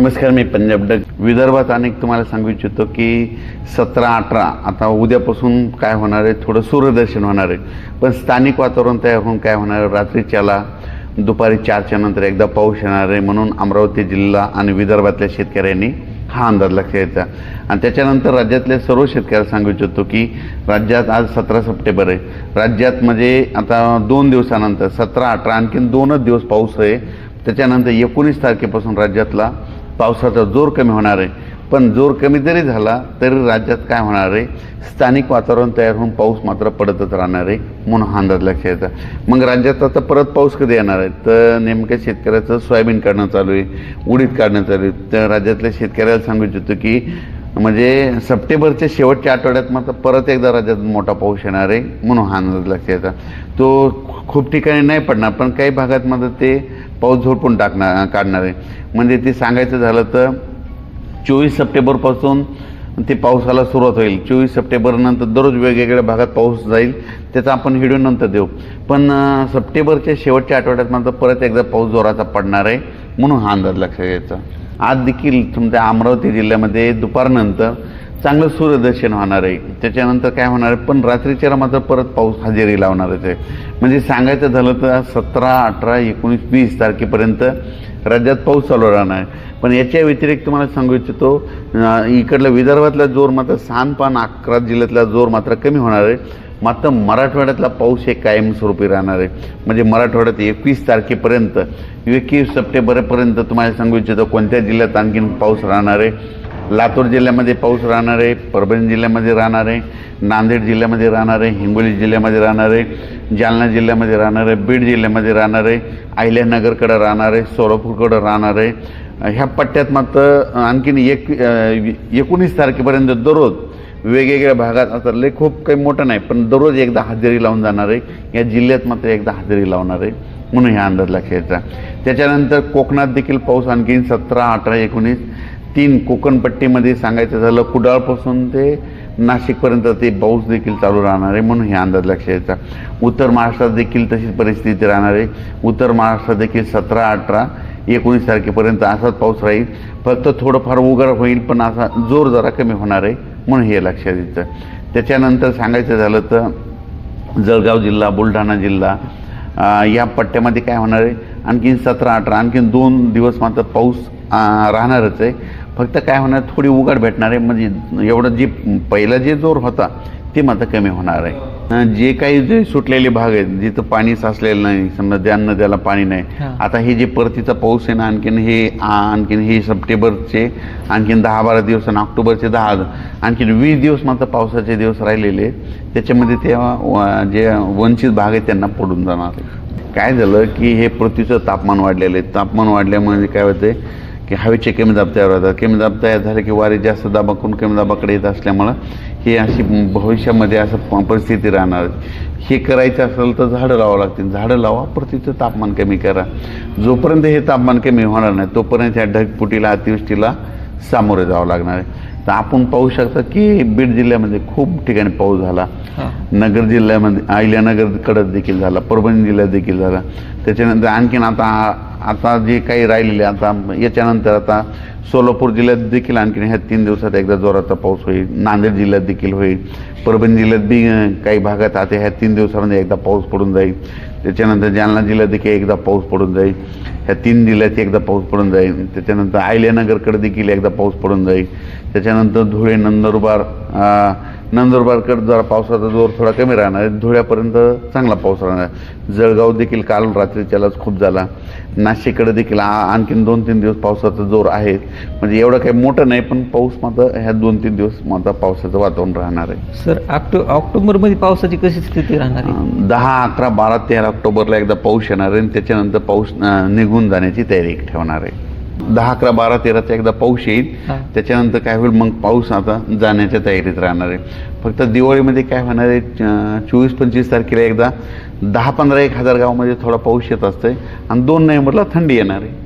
नमस्कार, मी पंजाब डग. विदर्भात अनेक तुम्हाला सांगू इच्छितो की 17-18 आता उद्यापासून काय होणार आहे, थोडं सूर्यदर्शन होणार आहे. पण स्थानिक वातावरण तयार होऊन काय होणार आहे, रात्रीच्याला दुपारी 4च्या नंतर एकदा पाऊस येणार आहे. म्हणून अमरावती जिल्हा आणि विदर्भातल्या शेतकऱ्यांनी हा अंदाज लक्षात घ्यायचा. आणि त्याच्यानंतर राज्यातल्या सर्व शेतकऱ्याला सांगू इच्छितो की राज्यात आज 17 सप्टेंबर आहे. राज्यात म्हणजे आता 2 दिवसानंतर 17-18 आणखीन 2च दिवस पाऊस आहे. त्याच्यानंतर 19 तारखेपासून राज्यातला पावसाचा जोर कमी होणार आहे. पण जोर कमी जरी झाला तरी राज्यात काय होणार आहे, स्थानिक वातावरण तयार होऊन पाऊस मात्र पडतच राहणार आहे. म्हणून हा अंदाज लक्षात यायचा. मग राज्यात आता परत पाऊस कधी येणार आहे, तर नेमक्या शेतकऱ्याचं सोयाबीन काढणं चालू आहे, उडीद काढणं चालू आहे. तर राज्यातल्या शेतकऱ्याला सांगू इच्छितो की म्हणजे सप्टेंबरच्या शेवटच्या आठवड्यात मात्र परत एकदा राज्यात मोठा पाऊस येणार आहे. म्हणून हा अंदाज लक्षात यायचा. तो खूप ठिकाणी नाही पडणार, पण काही भागात मात्र ते पाऊस झोडपून काढणार आहे. म्हणजे ते सांगायचं झालं तर 24 सप्टेंबरपासून ते पावसाला सुरुवात होईल. 24 सप्टेंबरनंतर दररोज वेगवेगळ्या भागात पाऊस जाईल, त्याचा आपण व्हिडिओ नंतर देऊ. पण सप्टेंबरच्या शेवटच्या आठवड्यात मात्र परत एकदा पाऊस जोराचा पडणार आहे. म्हणून हा अंदाज लक्षात घ्यायचा. आज देखील तुमच्या अमरावती जिल्ह्यामध्ये दुपारनंतर चांगलं सूर्यदर्शन होणार आहे. त्याच्यानंतर काय होणार आहे, पण रात्रीच्या मात्र परत पाऊस हजेरी लावणारच आहे. म्हणजे सांगायचं झालं तर 17, 18, 19, 20 तारखेपर्यंत राज्यात पाऊस चालू राहणार आहे. पण याच्या व्यतिरिक्त तुम्हाला सांगू इच्छितो, इकडला विदर्भातला जोर मात्र 11 जिल्ह्यातला जोर मात्र कमी होणार आहे. मात्र मराठवाड्यातला पाऊस हे कायमस्वरूपी राहणार आहे. म्हणजे मराठवाड्यात 21 तारखेपर्यंत 21 सप्टेंबरपर्यंत तुम्हाला सांगू इच्छितो कोणत्या जिल्ह्यात आणखीन पाऊस राहणार आहे. लातूर जिल्ह्यामध्ये पाऊस राहणार आहे, परभणी जिल्ह्यामध्ये राहणार आहे, नांदेड जिल्ह्यामध्ये राहणार आहे, हिंगोली जिल्ह्यामध्ये राहणार आहे, जालना जिल्ह्यामध्ये राहणार आहे, बीड जिल्ह्यामध्ये राहणार आहे, अहिल्यानगरकडं राहणार आहे, सोलापूरकडं राहणार आहे. ह्या पट्ट्यात मात्र आणखीन 19 तारखेपर्यंत दररोज वेगवेगळ्या भागात, आता लय खूप काही मोठं नाही पण दररोज एकदा हजेरी लावून जाणार आहे. या जिल्ह्यात मात्र एकदा हजेरी लावणार आहे. म्हणून ह्या अंदाज लक्षात घ्यायचा. त्याच्यानंतर कोकणात देखील पाऊस आणखीन 17, 18, 19 3 कोकणपट्टीमध्ये सांगायचं झालं कुडाळपासून ते नाशिकपर्यंत ते पाऊस देखील चालू राहणार आहे. म्हणून हे अंदाज लक्षात घ्यायचा. उत्तर महाराष्ट्रात देखील तशीच परिस्थिती राहणार आहे. उत्तर महाराष्ट्रात देखील 17, 18, 19 तारखेपर्यंत असाच पाऊस राहील. फक्त थोडंफार उघड होईल, पण असा जोर जरा कमी होणार आहे. म्हणून हे लक्षात येतं. त्याच्यानंतर सांगायचं झालं तर जळगाव जिल्हा, बुलढाणा जिल्हा या पट्ट्यामध्ये काय होणार आहे, आणखीन 17, 18 आणखीन 2 दिवस मात्र पाऊस राहणारच आहे. फक्त काय होणार, थोडी उघड भेटणार आहे. म्हणजे एवढं जे पहिला जे जोर होता ते मात्र कमी होणार आहे. जे काही जे सुटलेले भाग आहेत, जिथं पाणी साचलेलं नाही, समजा ज्यांना त्याला पाणी नाही, आता हे जे परतीचा पाऊस आहे ना, आणखीन हे सप्टेंबरचे आणखीन 10-12 दिवस आणि ऑक्टोबरचे 10 आणखीन 20 दिवस मात्र पावसाचे दिवस राहिलेले आहेत. त्याच्यामध्ये त्या जे वंचित भाग आहेत त्यांना पडून जाणार आहे. काय झालं की हे पृथ्वीचं तापमान वाढलेलं आहे. तापमान वाढल्यामुळे काय होते की हवेचे कमी दाब तयार होतात. कमी दाब तयार झाले की वारे जास्त दाबाकडून कमी दाबाकडे येत असल्यामुळं हे अशी भविष्यामध्ये असं परिस्थिती राहणार. हे करायचं असेल तर झाडं लावावं लागतील. झाडं लावा, पृथ्वीचं तापमान कमी करा. जोपर्यंत हे तापमान कमी होणार नाही तोपर्यंत या ढगफुटीला, अतिवृष्टीला सामोरे जावं लागणार आहे. तर आपण पाहू शकता की बीड जिल्ह्यामध्ये खूप ठिकाणी पाऊस झाला. नगर जिल्ह्यामध्ये अहिल्यानगरकडं देखील झाला, परभणी जिल्ह्यात देखील झाला. त्याच्यानंतर आणखीन आता जे काही राहिलेले, आता याच्यानंतर आता सोलापूर जिल्ह्यात देखील आणखीन ह्या 3 दिवसात एकदा जोराचा पाऊस होईल. नांदेड जिल्ह्यात देखील होईल. परभणी जिल्ह्यात बी काही भागात आता ह्या 3 दिवसामध्ये एकदा पाऊस पडून जाईल. त्याच्यानंतर जालना जिल्ह्यात देखील एकदा पाऊस पडून जाईल. ह्या 3 जिल्ह्यात एकदा पाऊस पडून जाईल. त्याच्यानंतर अहिल्यानगरकडे देखील एकदा पाऊस पडून जाईल. त्याच्यानंतर धुळे, नंदुरबारकडे जरा पावसाचा जोर थोडा कमी राहणार आहे. धुळ्यापर्यंत चांगला पाऊस राहणार आहे. जळगाव देखील काल रात्रीच्यालाच खूप झाला. नाशिककडे देखील आणखीन 2-3 दिवस पावसाचा जोर आहे. म्हणजे एवढं काही मोठं नाही, पण पाऊस मात्र ह्या 2-3 दिवस मात्र पावसाचं वातावरण राहणार आहे. सर, ऑक्टोबरमध्ये पावसाची कशी स्थिती राहणार आहे? 10, 11, 12, 13 ऑक्टोबरला एकदा पाऊस येणार आहे आणि त्याच्यानंतर पाऊस निघून जाण्याची तयारी ठेवणार आहे. 10, 11, 12, 13चा एकदा पाऊस येईल. त्याच्यानंतर काय होईल, मग पाऊस आता जाण्याच्या तयारीत राहणार आहे. फक्त दिवाळीमध्ये काय होणार आहे, 24-25 तारखेला एकदा 10-15 1,000 गावामध्ये थोडा पाऊस येत असतंय आणि 2 नोव्हेंबरला थंडी येणार आहे.